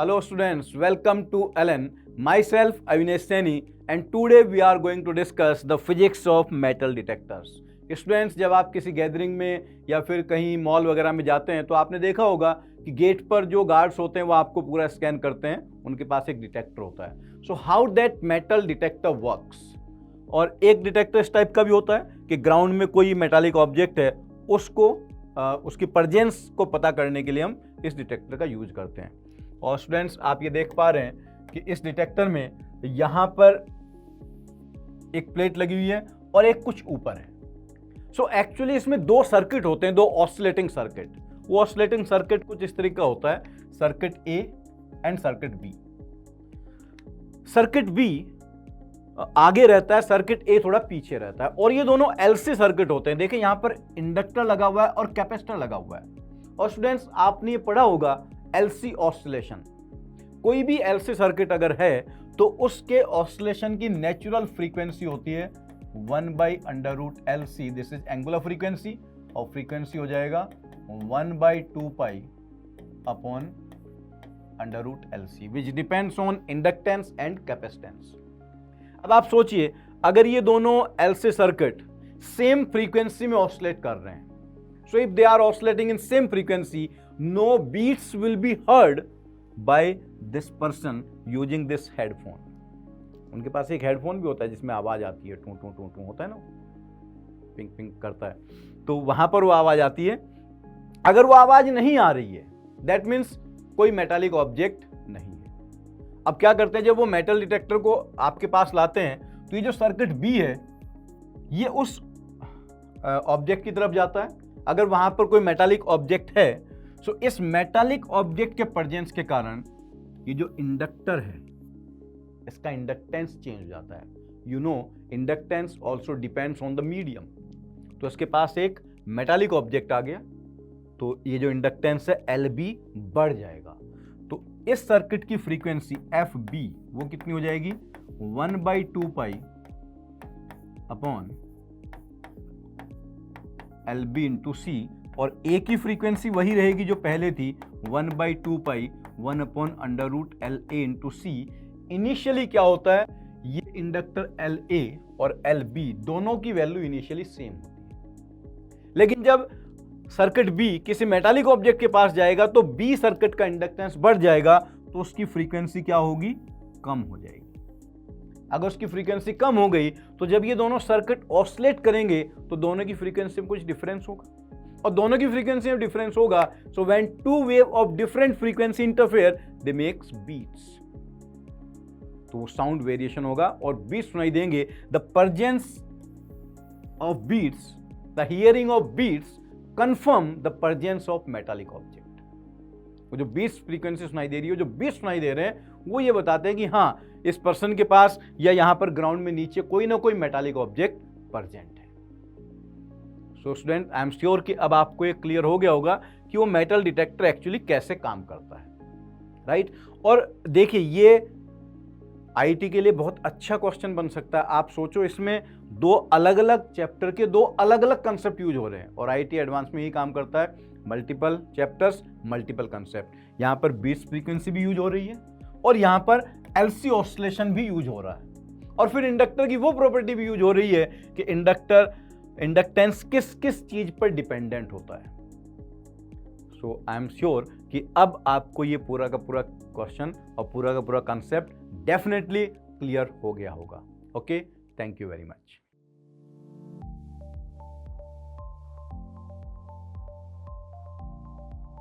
Hello students, welcome to LN. Myself Avinash Saini and today we are going to discuss the physics of metal detectors. Students, जब आप किसी gathering में या फिर कहीं mall वगैरह में जाते हैं तो आपने देखा होगा कि गेट पर जो गार्ड्स होते हैं वो आपको पूरा स्कैन करते हैं, उनके पास एक डिटेक्टर होता है. So how that metal detector works. और एक डिटेक्टर इस टाइप का भी होता है कि ग्राउंड में कोई मेटालिक ऑब्जेक्ट है उसको उसकी प्रेजेंस को पता करने के लिए हम इस डिटेक्टर का यूज करते हैं. और स्टूडेंट्स, आप ये देख पा रहे हैं कि इस डिटेक्टर में यहाँ पर एक प्लेट लगी हुई है और एक कुछ ऊपर है. सो एक्चुअली इसमें दो सर्किट होते हैं, दो ऑसिलेटिंग सर्किट. वो ऑसिलेटिंग सर्किट कुछ इस तरीके का होता है, circuit A and circuit B. Circuit B आगे रहता है, सर्किट ए थोड़ा पीछे रहता है. और ये दोनों एलसी सर्किट होते हैं. देखिए यहाँ पर इंडक्टर लगा हुआ है और कैपेसिटर लगा हुआ है. और स्टूडेंट्स, आपने ये पढ़ा होगा एलसी ऑसिलेशन. कोई भी एलसी सर्किट अगर है तो उसके ऑसिलेशन की नेचुरल फ्रीक्वेंसी होती है 1/√LC. This is angular frequency और फ्रीक्वेंसी हो जाएगा 1/2π upon √LC which depends on inductance and capacitance. अब आप सोचिए, अगर ये दोनों एलसी सर्किट सेम फ्रीक्वेंसी में ऑसिलेट कर रहे हैं, so if they are oscillating in same frequency, no beats will be heard by this person using this headphone. उनके पास एक हेडफोन भी होता है जिसमें आवाज आती है, टू टू टू टू होता है ना, पिंक पिंक करता है, तो वहां पर वो आवाज आती है. अगर वो आवाज नहीं आ रही है, दैट मीन्स कोई मेटालिक ऑब्जेक्ट नहीं है. अब क्या करते हैं, जब वो मेटल डिटेक्टर को आपके पास लाते हैं तो ये जो सर्किट बी है ये उस ऑब्जेक्ट की तरफ जाता है. अगर वहां पर कोई मेटालिक ऑब्जेक्ट है, सो इस मेटालिक ऑब्जेक्ट के प्रेजेंस के कारण ये जो इंडक्टर है इसका इंडक्टेंस चेंज हो जाता है. You know, inductance also depends on the medium. तो इसके पास एक मेटालिक ऑब्जेक्ट आ गया तो ये जो इंडक्टेंस है LB बढ़ जाएगा. तो इस सर्किट की फ्रीक्वेंसी FB वो कितनी हो जाएगी 1/2π अपॉन LB इंटू C. और A की फ्रीक्वेंसी वही रहेगी जो पहले थी 1/2π 1/√LA इंटू C. इनिशियली क्या होता है, ये इंडक्टर LA और LB दोनों की वैल्यू इनिशियली सेम होती है. लेकिन जब सर्किट B किसी मेटालिक ऑब्जेक्ट के पास जाएगा तो B सर्किट का इंडक्टेंस बढ़ जाएगा, तो उसकी फ्रीक्वेंसी क्या होगी, कम हो जाएगी. अगर उसकी फ्रीक्वेंसी कम हो गई तो जब ये दोनों सर्किट ऑसिलेट करेंगे तो दोनों की फ्रीक्वेंसी में कुछ डिफरेंस होगा. और दोनों की फ्रीक्वेंसी में डिफरेंस होगा, so when two wave of different frequency interfere they make beats. तो साउंड वेरिएशन होगा और बीट्स सुनाई देंगे. The presence of beats, the hearing of beats confirm the presence of metallic object. वो जो बीट्स फ्रीक्वेंसी सुनाई दे रही है, जो बीट्स सुनाई दे रहे हैं, वो ये बताते हैं कि हाँ, इस पर्सन के पास या यहां पर ग्राउंड में नीचे कोई ना कोई मेटालिक ऑब्जेक्ट प्रेजेंट है. So student, I am sure कि अब आपको ये क्लियर हो गया होगा कि वो मेटल डिटेक्टर एक्चुअली कैसे काम करता है, राइट. और देखिए, ये आईटी के लिए बहुत अच्छा क्वेश्चन बन सकता है. आप सोचो, इसमें दो अलग अलग चैप्टर के दो अलग अलग कंसेप्ट यूज हो रहे हैं और आईटी एडवांस में ही काम करता है. Multiple chapters, multiple concept. यहाँ पर बीट्स फ्रीक्वेंसी भी यूज हो रही है और यहाँ पर एलसी ऑसिलेशन भी यूज हो रहा है. और फिर इंडक्टर की वो प्रॉपर्टी भी यूज हो रही है कि इंडक्टेंस किस किस चीज पर डिपेंडेंट होता है. सो आई एम श्योर कि अब आपको ये पूरा का पूरा क्वेश्चन और पूरा का पूरा कंसेप्ट डेफिनेटली क्लियर हो गया होगा. Okay, thank you very much.